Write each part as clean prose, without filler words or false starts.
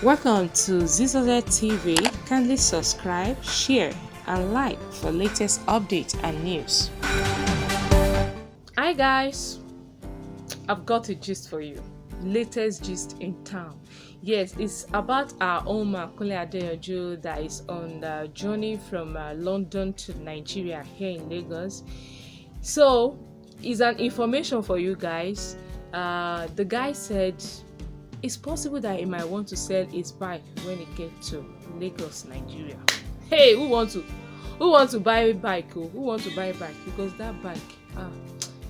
Welcome to Zisodel TV. Kindly subscribe, share, and like for latest updates and news. Hi guys, I've got a gist for you. Latest gist in town. Yes, it's about our own Kunle Adeyanju that is on the journey from London to Nigeria here in Lagos. So, it's an information for you guys. The guy said it's possible that he might want to sell his bike when he gets to Lagos, Nigeria. Hey, who want to buy a bike? Who want to buy a bike? Because that bike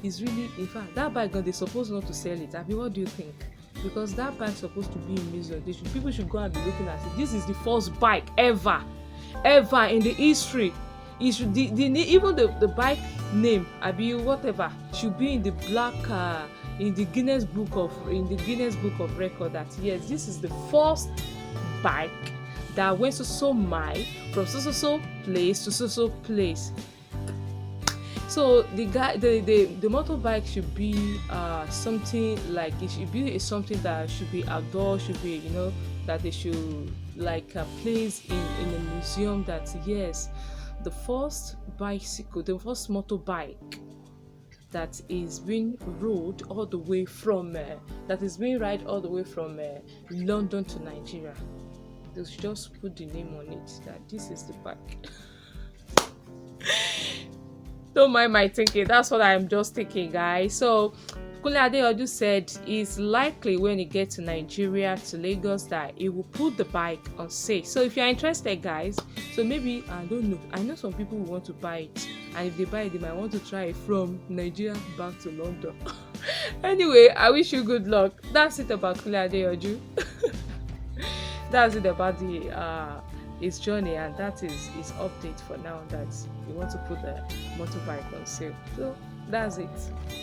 is really, in fact, that bike they're supposed not to sell it. I mean, what do you think? Because that bike is supposed to be in museum. People should go and be looking at it. This is the first bike ever in the history. It should even the bike name, whatever, should be in the black in the Guinness Book of Record that yes, this is the first bike that went so mile from so place to so place. So the motorbike should be something like, it should be something that should be outdoor, should be, that they should like place in a museum, that yes, the first bicycle, the first motorbike that is being rode all the way from London to Nigeria. They should just put the name on it that this is the bike. Don't mind my thinking, that's what I'm just thinking, guys. So Kunle Adeyanju said it's likely when he gets to Nigeria, to Lagos, that he will put the bike on sale. So if you're interested, guys, so maybe, I don't know, I know some people who want to buy it, and if they buy it, they might want to try it from Nigeria back to London. Anyway, I wish you good luck. That's it about Kunle Adeyanju. That's it about his journey, and that is his update for now, that he wants to put the motorbike on sale. So that's it.